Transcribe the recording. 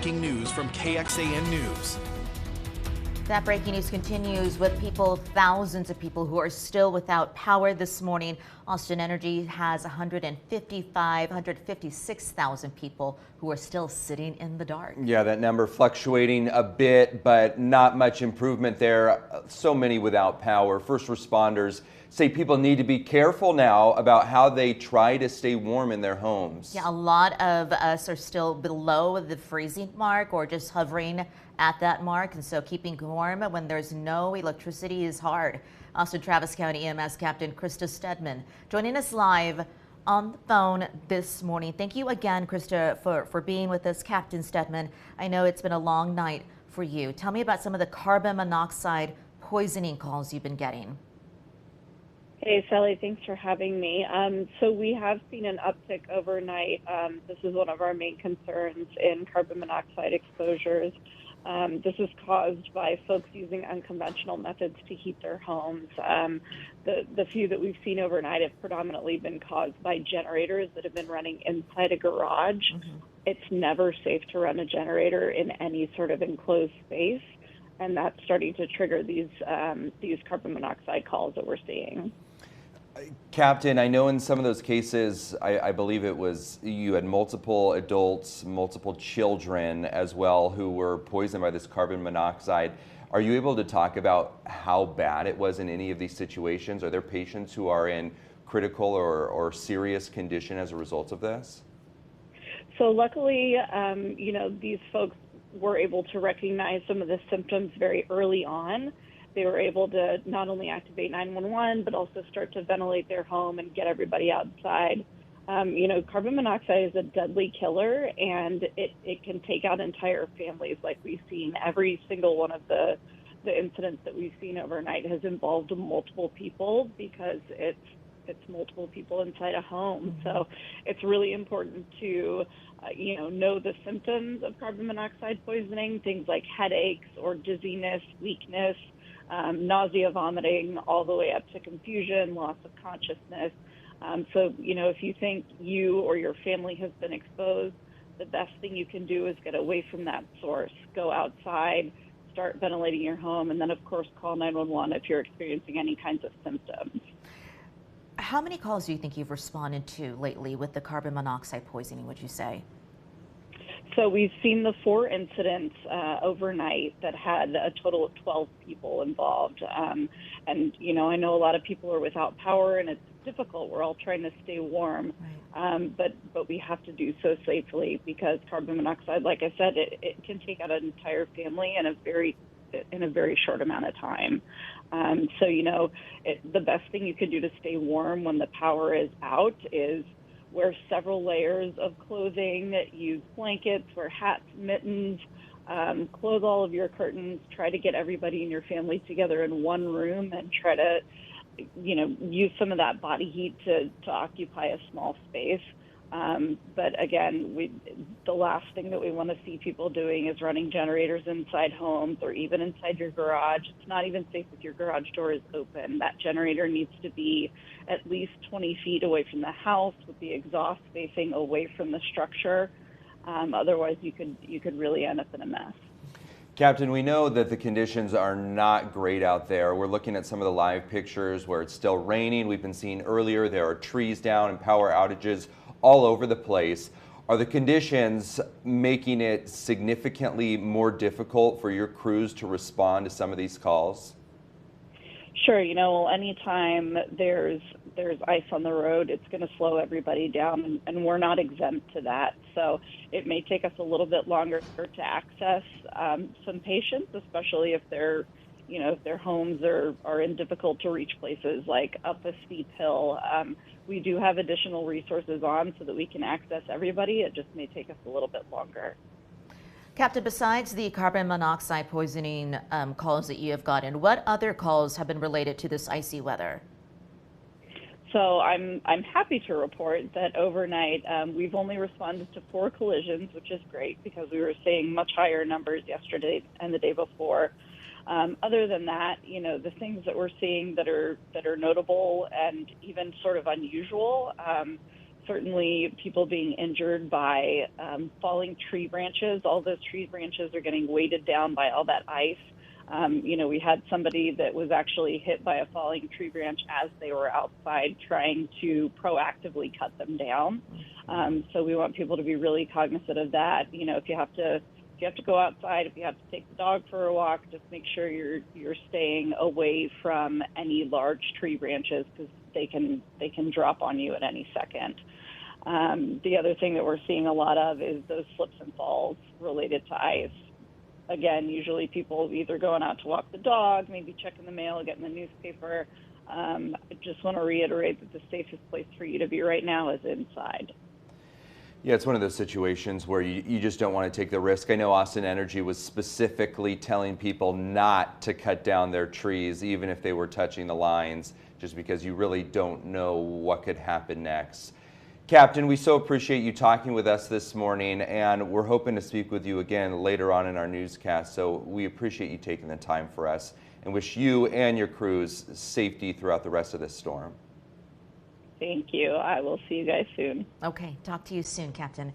breaking news from KXAN News. That breaking news continues with thousands of people who are still without power this morning. Austin Energy has 156,000 people who are still sitting in the dark. Yeah, that number fluctuating a bit, but not much improvement there. So many without power. First responders say people need to be careful now about how they try to stay warm in their homes. Yeah, a lot of us are still below the freezing mark or just hovering at that mark, and so keeping warm when there's no electricity is hard. Austin Travis County EMS Captain Krista Stedman joining us live on the phone this morning. Thank you again, Krista, for being with us. Captain Stedman, I know it's been a long night for you. Tell me about some of the carbon monoxide poisoning calls you've been getting. Hey, Sally, thanks for having me. So we have seen an uptick overnight. This is one of our main concerns in carbon monoxide exposures. This is caused by folks using unconventional methods to heat their homes. The few that we've seen overnight have predominantly been caused by generators that have been running inside a garage. It's never safe to run a generator in any sort of enclosed space, and that's starting to trigger these carbon monoxide calls that we're seeing. Captain, I know in some of those cases, I believe it was you had multiple adults, multiple children as well who were poisoned by this carbon monoxide. Are you able to talk about how bad it was in any of these situations? Are there patients who are in critical or serious condition as a result of this? So luckily, these folks were able to recognize some of the symptoms very early on. They were able to not only activate 911, but also start to ventilate their home and get everybody outside. Carbon monoxide is a deadly killer, and it can take out entire families like we've seen. Every single one of the incidents that we've seen overnight has involved multiple people because it's multiple people inside a home. So it's really important to know the symptoms of carbon monoxide poisoning, things like headaches or dizziness, weakness, nausea, vomiting, all the way up to confusion, loss of consciousness. If you think you or your family has been exposed, the best thing you can do is get away from that source. Go outside, start ventilating your home, and then, of course, call 911 if you're experiencing any kinds of symptoms. How many calls do you think you've responded to lately with the carbon monoxide poisoning, would you say? So we've seen the 4 incidents overnight that had a total of 12 people involved. I know a lot of people are without power, and it's difficult. We're all trying to stay warm, right. But we have to do so safely because carbon monoxide, like I said, it can take out an entire family in a very short amount of time. The best thing you can do to stay warm when the power is out is wear several layers of clothing, use blankets, wear hats, mittens, close all of your curtains, try to get everybody in your family together in one room and try to, use some of that body heat to occupy a small space. But again, the last thing that we want to see people doing is running generators inside homes or even inside your garage. It's not even safe if your garage door is open. That generator needs to be at least 20 feet away from the house with the exhaust facing away from the structure. Otherwise, you could really end up in a mess. Captain, we know that the conditions are not great out there. We're looking at some of the live pictures where it's still raining. We've been seeing earlier there are trees down and power outages all over the place. Are the conditions making it significantly more difficult for your crews to respond to some of these calls? Sure. Anytime there's ice on the road, it's going to slow everybody down, and we're not exempt to that. So it may take us a little bit longer to access some patients, especially if their homes are in difficult to reach places like up a steep hill. We do have additional resources on so that we can access everybody. It just may take us a little bit longer. Captain, besides the carbon monoxide poisoning calls that you have gotten, what other calls have been related to this icy weather? So I'm happy to report that overnight we've only responded to 4 collisions, which is great because we were seeing much higher numbers yesterday and the day before. Other than that, the things that we're seeing that are notable and even sort of unusual, certainly people being injured by falling tree branches. All those tree branches are getting weighted down by all that ice. We had somebody that was actually hit by a falling tree branch as they were outside trying to proactively cut them down. So we want people to be really cognizant of that. If you have to go outside, if you have to take the dog for a walk, just make sure you're staying away from any large tree branches because they can drop on you at any second. The other thing that we're seeing a lot of is those slips and falls related to ice. Again, usually people either going out to walk the dog, maybe checking the mail, getting the newspaper. I just want to reiterate that the safest place for you to be right now is inside. Yeah, it's one of those situations where you just don't want to take the risk. I know Austin Energy was specifically telling people not to cut down their trees, even if they were touching the lines, just because you really don't know what could happen next. Captain, we so appreciate you talking with us this morning, and we're hoping to speak with you again later on in our newscast. So we appreciate you taking the time for us and wish you and your crews safety throughout the rest of this storm. Thank you. I will see you guys soon. Okay, talk to you soon, Captain.